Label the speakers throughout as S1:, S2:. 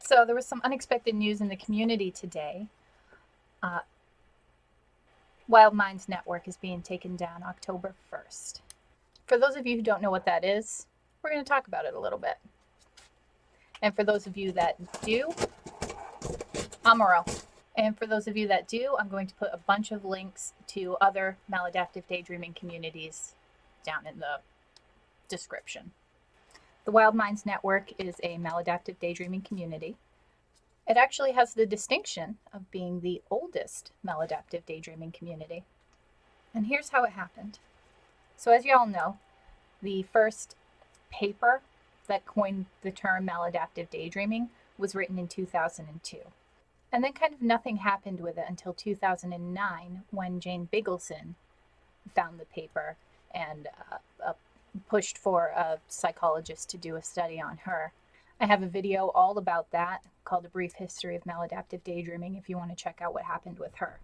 S1: So there was some unexpected news in the community today. Uh, Wild Minds Network is being taken down October 1st. For those of you who don't know what that is, we're going to talk about it a little bit. And for those of you that do, Amaro. And for those of you that do, I'm going to put a bunch of links to other maladaptive daydreaming communities down in the description. The Wild Minds Network is a maladaptive daydreaming community. It actually has the distinction of being the oldest maladaptive daydreaming community. And here's how it happened. So as you all know, the first paper that coined the term maladaptive daydreaming was written in 2002. And then kind of nothing happened with it until 2009 when Jane Bigelsen found the paper and pushed for a psychologist to do a study on her. I have a video all about that called A Brief History of Maladaptive Daydreaming if you want to check out what happened with her.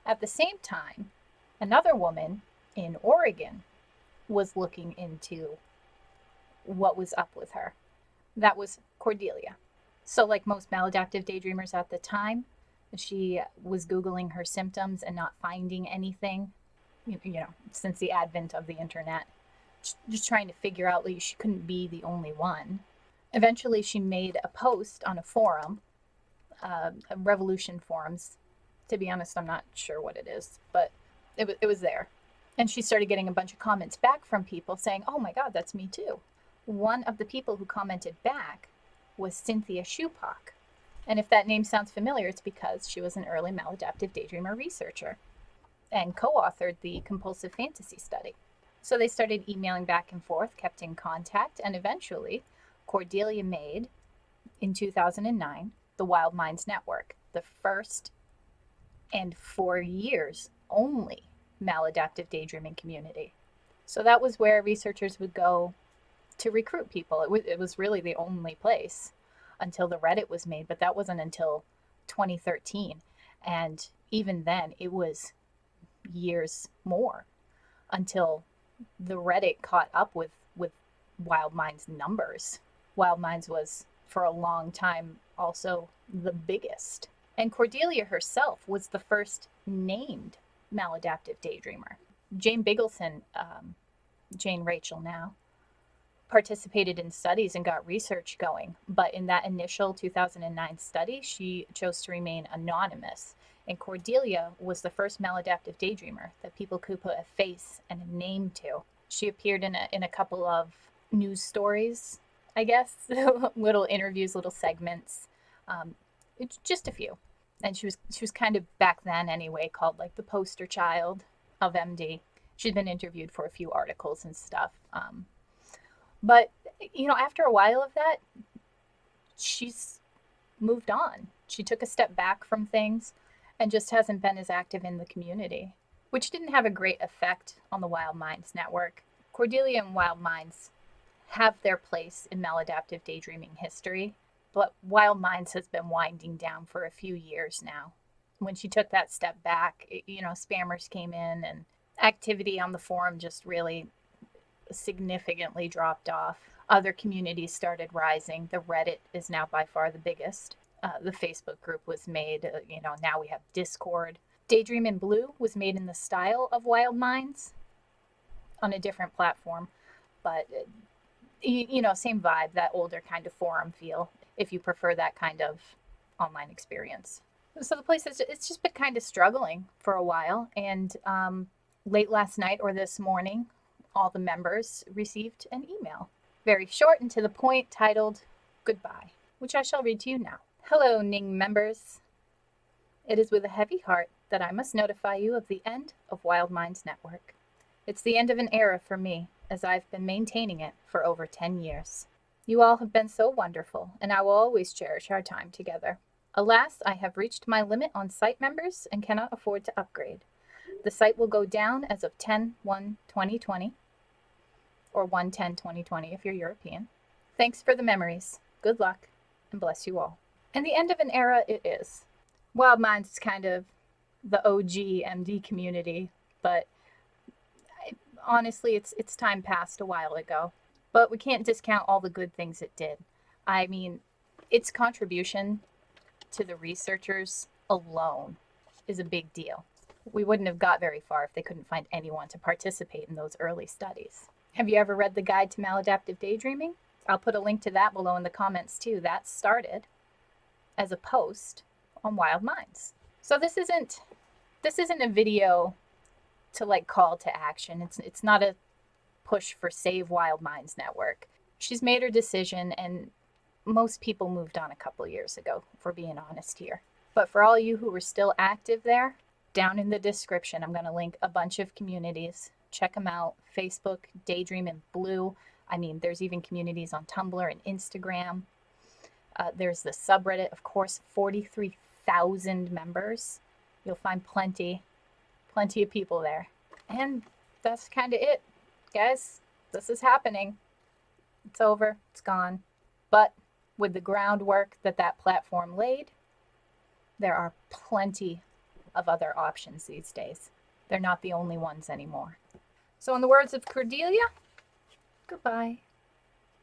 S1: At the same time, another woman in Oregon was looking into what was up with her. That was Cordelia. So like most maladaptive daydreamers at the time, she was Googling her symptoms and not finding anything, since the advent of the internet, just trying to figure out that she couldn't be the only one. Eventually, she made a post on a forum, Revolution Forums. To be honest, I'm not sure what it is, but it was there. And she started getting a bunch of comments back from people saying, oh my God, that's me too. One of the people who commented back was Cynthia Shupak. And if that name sounds familiar, it's because she was an early maladaptive daydreamer researcher and co-authored the compulsive fantasy study. So they started emailing back and forth, kept in contact, and eventually Cordelia made, in 2009, the Wild Minds Network, the first and for years only maladaptive daydreaming community. So that was where researchers would go to recruit people. It was really the only place until the Reddit was made, but that wasn't until 2013. And even then, it was years more until the Reddit caught up with Wild Minds numbers. Wild Minds was for a long time also the biggest. And Cordelia herself was the first named maladaptive daydreamer. Jane Bigelsen, Jane Rachel now, participated in studies and got research going. But in that initial 2009 study, she chose to remain anonymous. And Cordelia was the first maladaptive daydreamer that people could put a face and a name to. She appeared in a couple of news stories, I guess, little interviews, little segments, just a few. And she was kind of back then anyway called like the poster child of MD. She'd been interviewed for a few articles and stuff. But after a while of that, she's moved on. She took a step back from things and just hasn't been as active in the community, which didn't have a great effect on the Wild Minds Network. Cordelia and Wild Minds have their place in maladaptive daydreaming history, but Wild Minds has been winding down for a few years now. When she took that step back, spammers came in and activity on the forum just really significantly dropped off. Other communities started rising. The Reddit is now by far the biggest. The Facebook group was made, now we have Discord. Daydream in Blue was made in the style of Wild Minds on a different platform, but same vibe, that older kind of forum feel, if you prefer that kind of online experience. So the place it's just been kind of struggling for a while, and late last night or this morning, all the members received an email, very short and to the point, titled Goodbye, which I shall read to you now. Hello, Ning members. It is with a heavy heart that I must notify you of the end of Wild Minds Network. It's the end of an era for me, as I've been maintaining it for over 10 years. You all have been so wonderful, and I will always cherish our time together. Alas, I have reached my limit on site members and cannot afford to upgrade. The site will go down as of 10/1/2020, or 1/10/2020 if you're European. Thanks for the memories. Good luck, and bless you all. And the end of an era it is. Wild Minds is kind of the OG MD community, but honestly, it's time passed a while ago. But we can't discount all the good things it did. I mean, its contribution to the researchers alone is a big deal. We wouldn't have got very far if they couldn't find anyone to participate in those early studies. Have you ever read the Guide to Maladaptive Daydreaming? I'll put a link to that below in the comments too. That started as a post on Wild Minds. So this isn't a video to like call to action. It's not a push for Save Wild Minds Network. She's made her decision, and most people moved on a couple years ago, if we're being honest here. But for all you who are still active there, down in the description, I'm going to link a bunch of communities. Check them out. Facebook, Daydream in Blue. I mean, there's even communities on Tumblr and Instagram. There's the subreddit, of course, 43,000 members. You'll find plenty of people there. And that's kind of it, guys. This is happening. It's over. It's gone. But with the groundwork that platform laid, there are plenty of other options these days. They're not the only ones anymore. So in the words of Cordelia, goodbye.